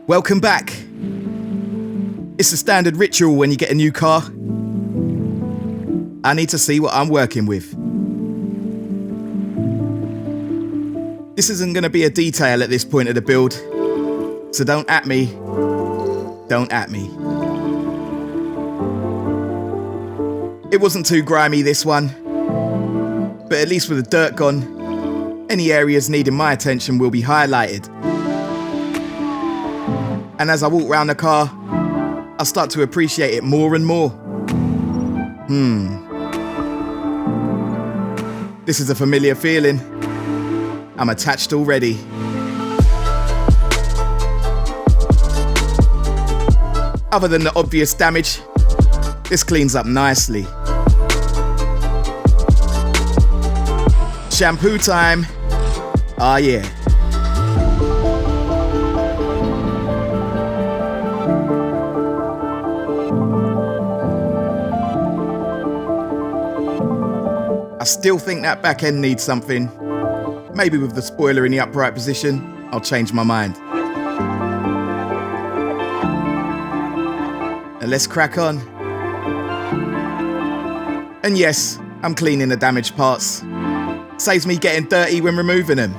Welcome back. It's a standard ritual when you get a new car. I need to see what I'm working with. This isn't going to be a detail at this point of the build, so don't at me. Don't at me. It wasn't too grimy, this one, but at least with the dirt gone, any areas needing my attention will be highlighted. And as I walk around the car, I'll start to appreciate it more and more. This is a familiar feeling. I'm attached already. Other than the obvious damage, this cleans up nicely. Shampoo time. Ah, yeah. I still think that back end needs something. Maybe with the spoiler in the upright position, I'll change my mind. And let's crack on. And yes, I'm cleaning the damaged parts. Saves me getting dirty when removing them.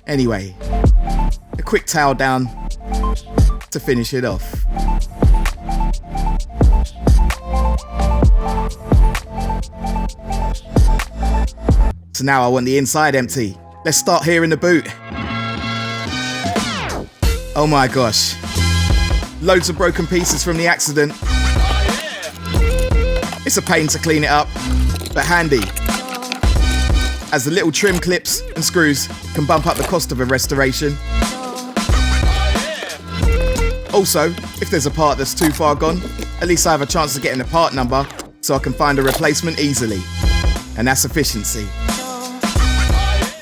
Anyway, a quick towel down to finish it off. So now I want the inside empty. Let's start here in the boot. Oh my gosh. Loads of broken pieces from the accident. It's a pain to clean it up, but handy, as the little trim clips and screws can bump up the cost of a restoration. Also, if there's a part that's too far gone, at least I have a chance of getting a part number so I can find a replacement easily. And that's efficiency.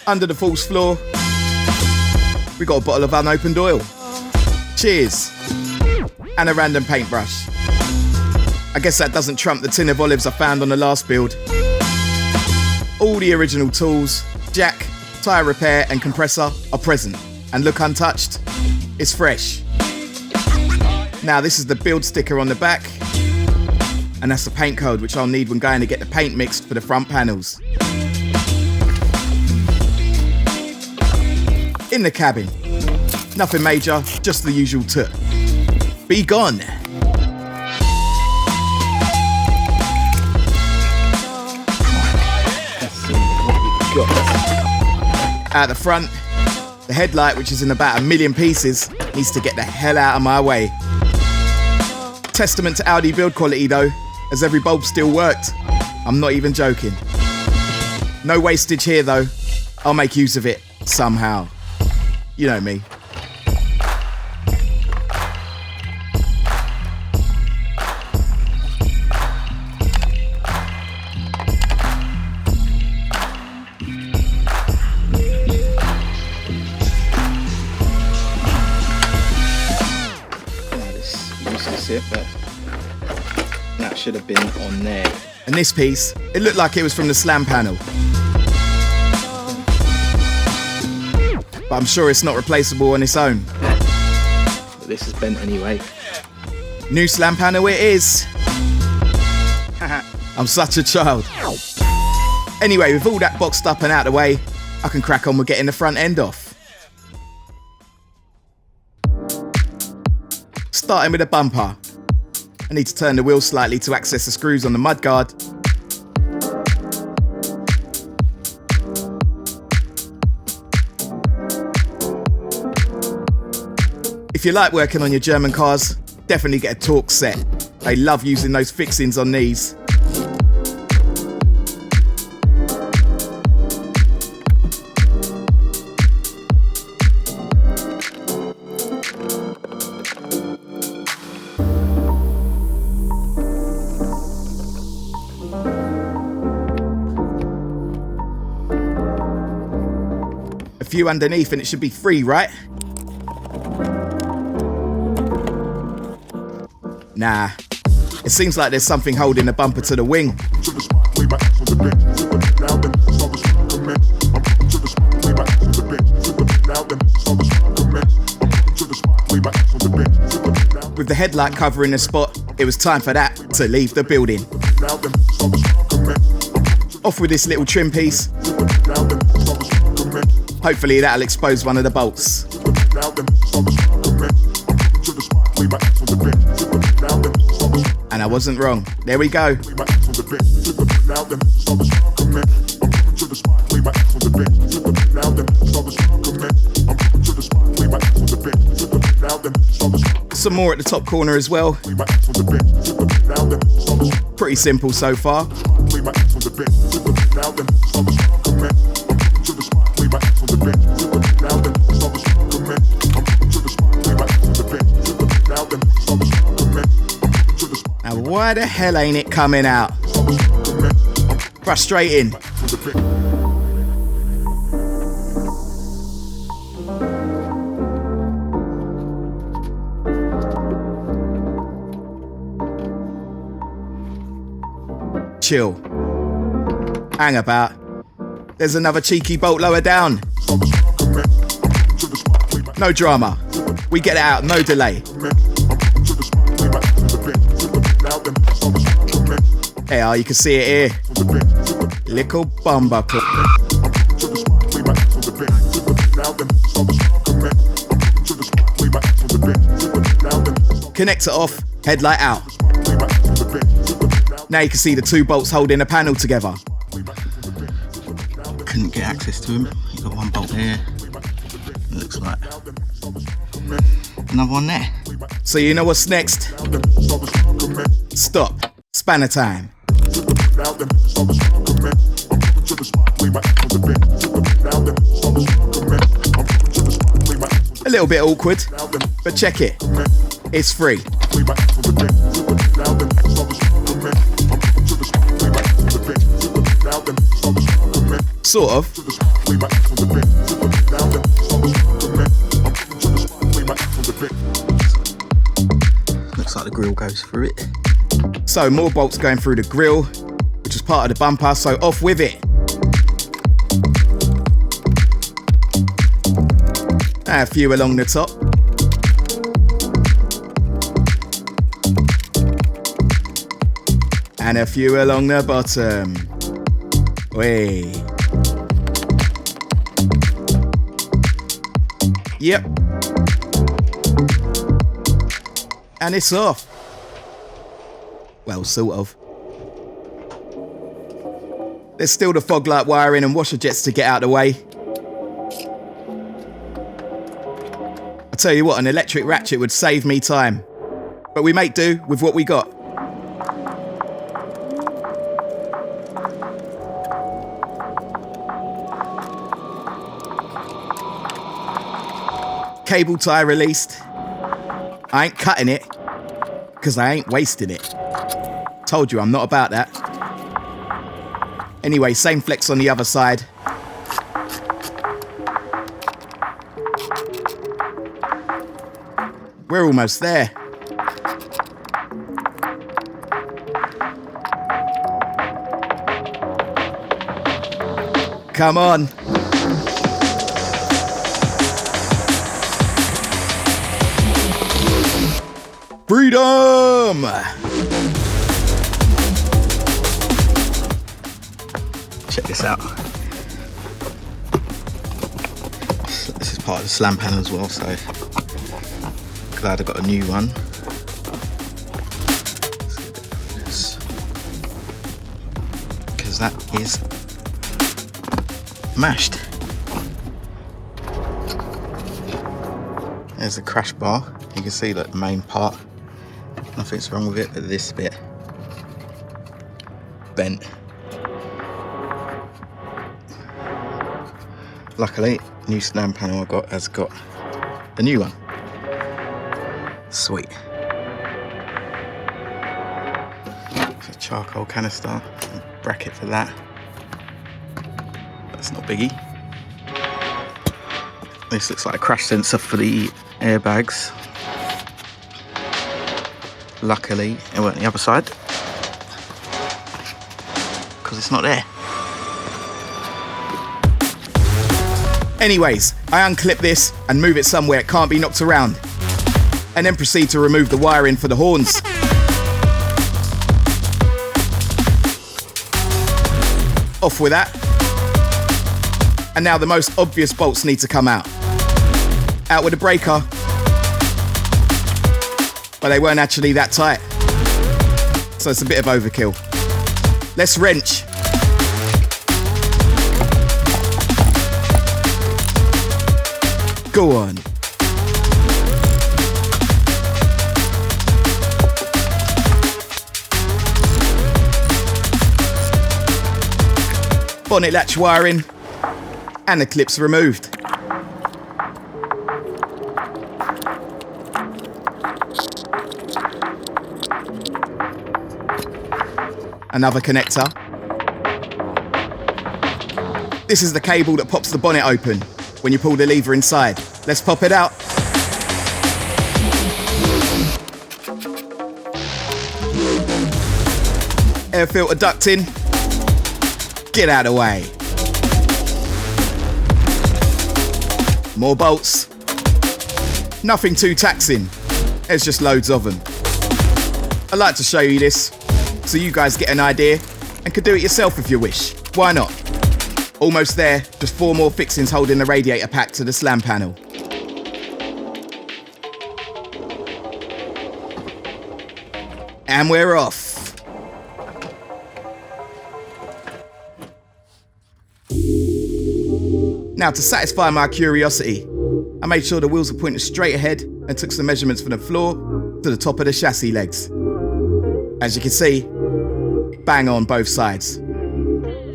Under the false floor, we got a bottle of unopened oil. Cheers. And a random paintbrush. I guess that doesn't trump the tin of olives I found on the last build. All the original tools, jack, tyre repair and compressor are present and look untouched. It's fresh. Now this is the build sticker on the back, and that's the paint code which I'll need when going to get the paint mixed for the front panels. In the cabin, nothing major, just the usual toot. Be gone. At the front, the headlight, which is in about 1 million pieces, needs to get the hell out of my way. Testament to Audi build quality though, as every bulb still worked. I'm not even joking. No wastage here though. I'll make use of it somehow. You know me. It, but that should have been on there. And this piece, it looked like it was from the slam panel. But I'm sure it's not replaceable on its own. But this is bent anyway. New slam panel it is. I'm such a child. Anyway, with all that boxed up and out of the way, I can crack on with getting the front end off. Starting with a bumper. I need to turn the wheel slightly to access the screws on the mudguard. If you like working on your German cars, definitely get a torque set. They love using those fixings on these. A few underneath and it should be free, right? Nah, It seems like there's something holding the bumper to the wing. With the headlight covering the spot, it was time for that to leave the building. Off with this little trim piece. Hopefully that'll expose one of the bolts. And I wasn't wrong. There we go. Some more at the top corner as well. Pretty simple so far. Now why the hell ain't it coming out? Frustrating. Chill. Hang about. There's another cheeky bolt lower down. No drama. We get it out, no delay. Yeah, you can see it here. Little bumper clip. Connector off, headlight out. Now you can see the two bolts holding the panel together. Couldn't get access to him. You got one bolt there. It looks like another one there. So you know what's next? Stop. Spanner time. A little bit awkward, but check it. It's free. Sort of. Looks like the grille goes through it. So more bolts going through the grille, which is part of the bumper, so off with it. A few along the top. And a few along the bottom. Way. Yep. And it's off. Well, sort of. There's still the fog light wiring and washer jets to get out of the way. I tell you what, an electric ratchet would save me time. But we make do with what we got. Cable tie released. I ain't cutting it, because I ain't wasting it. Told you I'm not about that. Anyway, same flex on the other side. We're almost there. Come on. Freedom! Check this out. This is part of the slam panel as well, so glad I got a new one. Because that is mashed. There's the crash bar. You can see that the main part, nothing's wrong with it, but this bit bent. Luckily, new slam panel I got has got a new one. Sweet. It's a charcoal canister, bracket for that. That's not biggie. This looks like a crash sensor for the airbags. Luckily, it went the other side because it's not there. Anyways, I unclip this and move it somewhere it can't be knocked around. And then proceed to remove the wiring for the horns. Off with that. And now the most obvious bolts need to come out. Out with the breaker. But they weren't actually that tight. So it's a bit of overkill. Let's wrench. Go on. Bonnet latch wiring, and the clips removed. Another connector. This is the cable that pops the bonnet open when you pull the lever inside. Let's pop it out. Air filter ducting. Get out of the way. More bolts. Nothing too taxing. There's just loads of them. I'd like to show you this so you guys get an idea and could do it yourself if you wish. Why not? Almost there, just 4 more fixings holding the radiator pack to the slam panel. And we're off. Now, to satisfy my curiosity, I made sure the wheels were pointed straight ahead and took some measurements from the floor to the top of the chassis legs. As you can see, bang on both sides.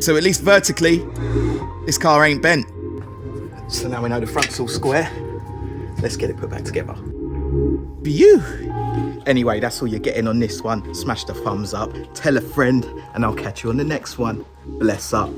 So at least vertically, this car ain't bent. So now we know the front's all square. Let's get it put back together. Phew! Anyway, that's all you're getting on this one. Smash the thumbs up, tell a friend, and I'll catch you on the next one. Bless up.